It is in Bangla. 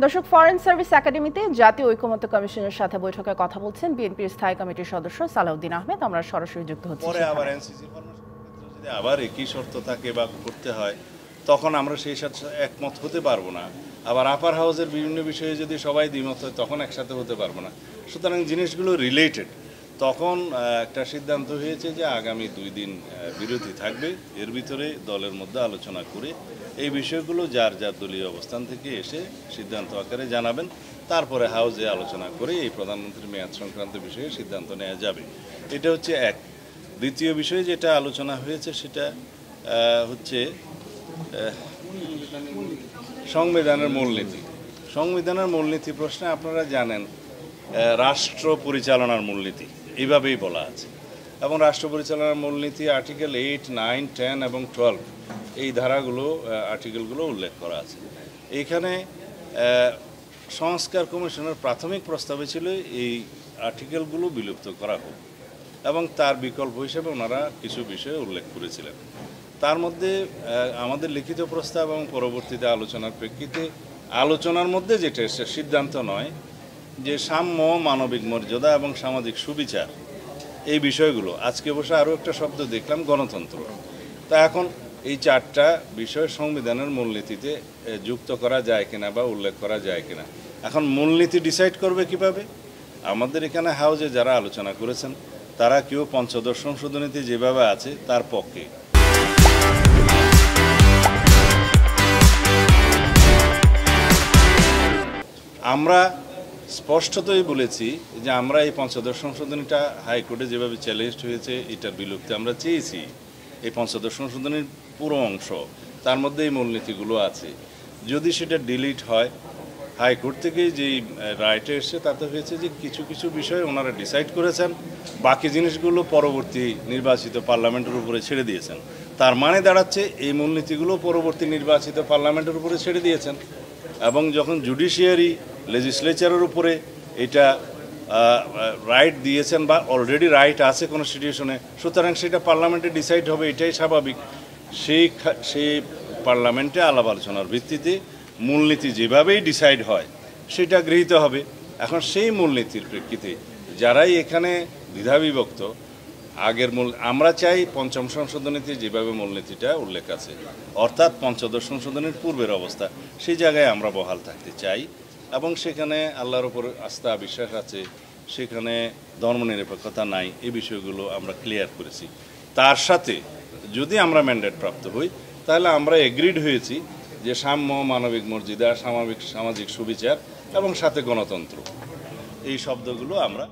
দর্শক, ফরেন সার্ভিস একাডেমিতে জাতীয় ঐকমত্য কমিশনের সাথে বৈঠকে কথা বলছেন বিএনপির স্থায়ী কমিটির সদস্য সালাউদ্দিন আহমেদ। আমরা সরাসরি যুক্ত হচ্ছি। পরে আবার এনসিসি ফরমেশনের ক্ষেত্রে যদি আবার একই শর্ত থাকে বা করতে হয়, তখন আমরা সেই সাথে একমত হতে পারবো না। আবার আপার হাউসের বিভিন্ন বিষয়ে যদি সবাই দ্বিমত হয়, তখন একসাথে হতে পারবো না। সুতরাং জিনিসগুলো রিলেটেড। তখন একটা সিদ্ধান্ত হয়েছে যে আগামী 2 দিন বিরতি থাকবে, এর ভিতরে দলের মধ্যে আলোচনা করে এই বিষয়গুলো যার যার দলীয় অবস্থান থেকে এসে সিদ্ধান্ত আকারে জানাবেন। তারপরে হাউসে আলোচনা করে এই প্রধানমন্ত্রীর মেয়াদ সংক্রান্ত বিষয়ে সিদ্ধান্ত নেওয়া যাবে। এটা হচ্ছে এক। দ্বিতীয় বিষয় যেটা আলোচনা হয়েছে সেটা হচ্ছে সংবিধানের মূলনীতি। সংবিধানের মূলনীতি প্রশ্নে আপনারা জানেন রাষ্ট্র পরিচালনার মূলনীতি এইভাবেই বলা আছে, এবং রাষ্ট্র পরিচালনার মূলনীতি আর্টিকেল 8, 9, 10 এবং 12 এই ধারাগুলো আর্টিকেলগুলো উল্লেখ করা আছে। এইখানে সংস্কার কমিশনের প্রাথমিক প্রস্তাবে ছিল এই আর্টিকেলগুলো বিলুপ্ত করা হোক, এবং তার বিকল্প হিসেবে ওনারা কিছু বিষয় উল্লেখ করেছিলেন। তার মধ্যে আমাদের লিখিত প্রস্তাব এবং পরবর্তীতে আলোচনার প্রেক্ষিতে আলোচনার মধ্যে যেটা এসছে, সিদ্ধান্ত নয়, যে সাম্য, মানবিক মর্যাদা এবং সামাজিক সুবিচার এই বিষয়গুলো। আজকে বসে আরও একটা শব্দ দেখলাম, গণতন্ত্র। তা এখন এই 4টা বিষয় সংবিধানের মূলনীতিতে যুক্ত করা যায় কিনা বা উল্লেখ করা যায় কিনা। এখন মূলনীতি ডিসাইড করবে কিভাবে? আমাদের এখানে হাউজে যারা আলোচনা করেছেন তারা কেউ পঞ্চদশ সংশোধনীতে যেভাবে আছে তার পক্ষে। আমরা স্পষ্টতই বলেছি যে আমরা এই পঞ্চদশ সংশোধনীটা হাইকোর্টে যেভাবে চ্যালেঞ্জড হয়েছে এটার বিলুপ্তি আমরা চেয়েছি। এই পঞ্চদশ সংশোধনীর পুরো অংশ, তার মধ্যে এই মূলনীতিগুলো আছে। যদি সেটা ডিলিট হয়, হাইকোর্ট থেকে যেই রায়টা এসছে তাতে হয়েছে যে কিছু কিছু বিষয় ওনারা ডিসাইড করেছেন, বাকি জিনিসগুলো পরবর্তী নির্বাচিত পার্লামেন্টের উপরে ছেড়ে দিয়েছেন। তার মানে দাঁড়াচ্ছে এই মূলনীতিগুলো পরবর্তী নির্বাচিত পার্লামেন্টের উপরে ছেড়ে দিয়েছেন, এবং যখন জুডিশিয়ারি লেজিসলেচারের উপরে এটা রাইট দিয়েছেন বা অলরেডি রাইট আছে কনস্টিটিউশনে, সুতরাং সেটা পার্লামেন্টে ডিসাইড হবে, এটাই স্বাভাবিক। সেই পার্লামেন্টে আলাপ আলোচনার ভিত্তিতে মূলনীতি যেভাবেই ডিসাইড হয় সেটা গৃহীত হবে। এখন সেই মূলনীতির প্রেক্ষিতে যারাই এখানে দ্বিধাবিভক্ত, আগের আমরা চাই পঞ্চম সংশোধনীতে যেভাবে মূলনীতিটা উল্লেখ আছে, অর্থাৎ পঞ্চদশ সংশোধনীর পূর্বের অবস্থা, সেই জায়গায় আমরা বহাল থাকতে চাই, এবং সেখানে আল্লাহর উপর আস্থা বিশ্বাস আছে, সেখানে ধর্মনিরপেক্ষতা নাই, এই বিষয়গুলো আমরা ক্লিয়ার করেছি। তার সাথে যদি আমরা ম্যান্ডেট প্রাপ্ত হই, তাহলে আমরা এগ্রিড হয়েছি যে সাম্য, মানবিক মর্যাদা, সামাজিক সুবিচার এবং সাথে গণতন্ত্র, এই শব্দগুলো আমরা